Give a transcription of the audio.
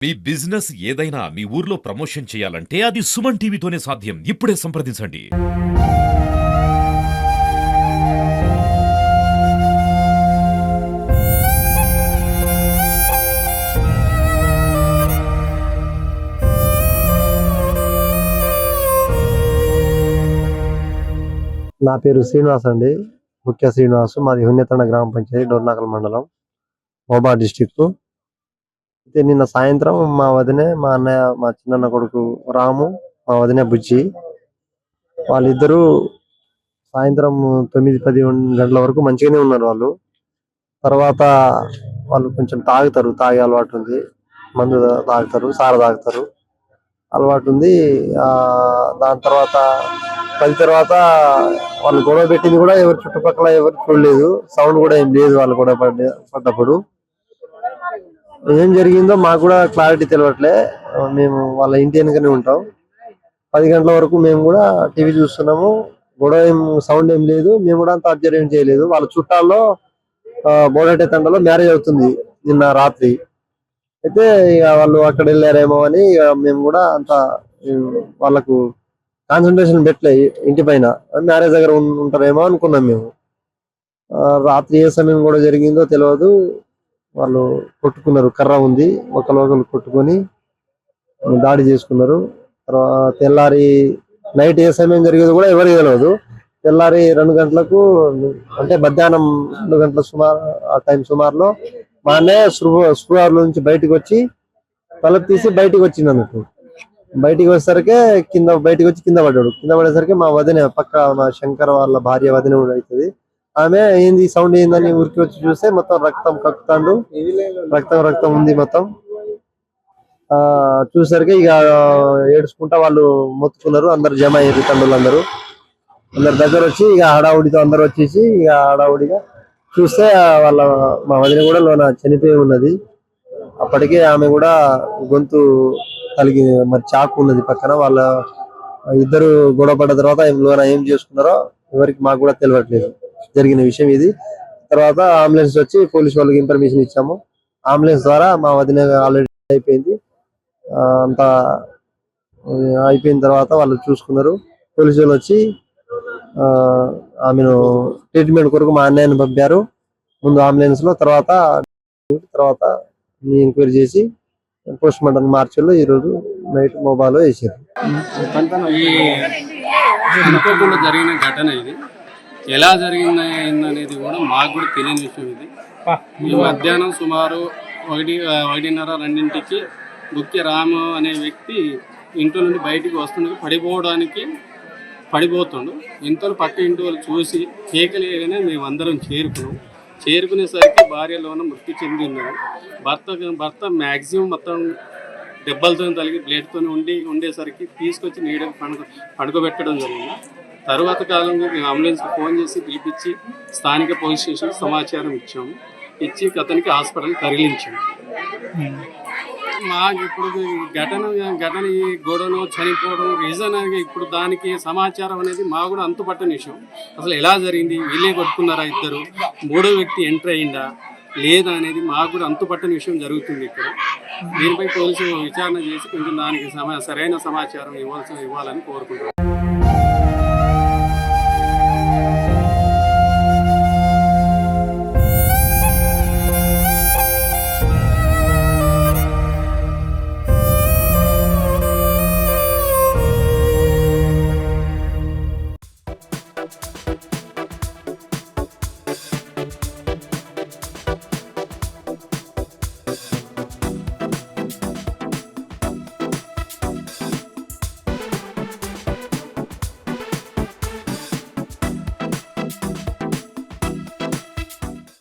మీ business ఏదైనా మీ ఊర్లో promotion చేయాలంటే అది సుమన్ టీవీతోనే సాధ్యం. ఇప్పుడే సంప్రదించండి. నా పేరు శ్రీనివాస్ అండి. ముఖ్య శ్రీనివాస్. మాది హున్యతండ గ్రామ పంచాయతీ, డోర్నాకల్ మండలం, మహబూబా డిస్టిక్. అయితే నిన్న సాయంత్రం మా వదిన, మా అన్నయ్య, మా చిన్నన్న కొడుకు రాము, మా వదిన బుజ్జి, వాళ్ళిద్దరూ సాయంత్రం 9-10 గంటల వరకు మంచిగానే ఉన్నారు. వాళ్ళు తర్వాత వాళ్ళు కొంచెం తాగే అలవాటు ఉంది. మందు తాగుతారు, సార తాగుతారు, అలవాటు ఉంది. దాని తర్వాత 10 తర్వాత వాళ్ళు గొడవ పెట్టింది కూడా ఎవరు చుట్టుపక్కల ఎవరు చూడలేదు. సౌండ్ కూడా ఏం లేదు. వాళ్ళు గొడవ పడ్డప్పుడు ఏం జరిగిందో మాకు కూడా క్లారిటీ తెలియట్లే. మేము వాళ్ళ ఇంటి వెనుకనే ఉంటాం. 10 గంటల వరకు మేము కూడా టీవీ చూస్తున్నాము. గొడవ ఏం సౌండ్ ఏం లేదు. మేము కూడా అంత అబ్జర్వ్ ఏం చేయలేదు. వాళ్ళ చుట్టాల్లో బోడటే తండలో మ్యారేజ్ అవుతుంది నిన్న రాత్రి. అయితే ఇక వాళ్ళు అక్కడ వెళ్ళారేమో అని మేము కూడా అంత వాళ్ళకు కాన్సన్ట్రేషన్ పెట్టలే. ఇంటి పైన మ్యారేజ్ దగ్గర ఉంటారేమో అనుకున్నాం మేము. రాత్రి ఏ సమయం కూడా జరిగిందో తెలియదు. వాళ్ళు కొట్టుకున్నారు. కర్ర ఉంది, ఒకరు కొట్టుకొని దాడి చేసుకున్నారు. తర్వాత తెల్లారి నైట్ ఏ సమయం జరిగేది కూడా ఎవరికి తెలియదు. తెల్లారి 2 గంటలకు, అంటే మధ్యాహ్నం 2 గంటల సుమారు ఆ టైం సుమారులో మా అన్నయ్య స్పృహాలో నుంచి బయటకు వచ్చి తలుపు తీసి బయటకు వచ్చింది అన్నట్టు. బయటికి వచ్చేసరికి బయటకు వచ్చి కింద పడ్డాడు. కింద పడేసరికి మా వదిన, పక్క మా శంకర్ వాళ్ళ భార్య వదిన కూడా అవుతుంది, ఆమె ఏంది సౌండ్ ఏందని ఊరికి వచ్చి చూస్తే మొత్తం రక్తం కక్కుతాండు. రక్తం ఉంది మొత్తం. చూసరికి ఇక ఏడుచుకుంటా వాళ్ళు మొత్తుకున్నారు. అందరు జమ అయ్యారు. తండ్రులు అందరు దగ్గర వచ్చి ఇక హడావుడితో అందరు వచ్చేసి ఇక హడావుడిగా చూస్తే మా వదిన కూడా లోన చనిపోయి ఉన్నది. అప్పటికే ఆమె కూడా గొంతు కలిగి మరి చాకు ఉన్నది పక్కన. వాళ్ళ ఇద్దరు గొడవ పడ్డ తర్వాత లోన ఏం చేసుకున్నారో ఎవరికి మాకు కూడా తెలియట్లేదు జరిగిన విషయం ఇది. తర్వాత అంబులెన్స్ వచ్చి పోలీసు వాళ్ళకి ఇన్ఫర్మేషన్ ఇచ్చాము. అంబులెన్స్ ద్వారా మా వదిన ఆల్రెడీ అయిపోయింది. అంతా అయిపోయిన తర్వాత వాళ్ళు చూసుకున్నారు. పోలీసు వాళ్ళు వచ్చి ఆమెను ట్రీట్మెంట్ కొరకు మా అన్నయ్యను పంపారు ముందు అంబులెన్స్ లో. తర్వాత ఎంక్వైరీ చేసి పోస్ట్ మార్టం మార్చిలో ఈరోజు నైట్ మొబైల్లో వేసారు. అనుకోకుండా జరిగిన ఘటన ఇది. ఎలా జరిగిందనేది కూడా మాకు కూడా తెలియని విషయం ఇది. ఈ మధ్యాహ్నం సుమారు 1:30-2ంటికి ముఖ్య రాము అనే వ్యక్తి ఇంట్లో నుండి బయటికి వస్తుండగా పడిపోతుండు. ఇంతలో పక్క ఇంటి వాళ్ళు చూసి కేకలేగానే మేమందరం చేరుకునేసరికి భార్యలోన మృతి చెంది ఉన్నారు. భర్త మ్యాక్సిమం మొత్తం దెబ్బలతో తగిలి బ్లేడ్తో ఉండేసరికి తీసుకొచ్చి నీడకు పడుకోబెట్టడం జరిగింది. తరువాత కాలంలో మేము అంబులెన్స్కి ఫోన్ చేసి పిలిపించి స్థానిక పోలీస్ స్టేషన్ సమాచారం ఇచ్చి అతనికి హాస్పిటల్ తరలించాము. మాకు ఇప్పుడు ఘటన ఈ గొడవను చనిపోవడం రీజన్ ఇప్పుడు దానికి సమాచారం అనేది మాకు కూడా అంతుపట్టని విషయం. అసలు ఎలా జరిగింది, వీళ్ళే కొట్టుకున్నారా, ఇద్దరు మూడో వ్యక్తి ఎంటర్ అయ్యిందా లేదా అనేది మాకు కూడా అంతుపట్టని విషయం జరుగుతుంది ఇక్కడ. దీనిపై పోలీసులు విచారణ చేసి కొంచెం దానికి సరైన సమాచారం ఇవ్వాలని కోరుకుంటున్నాం.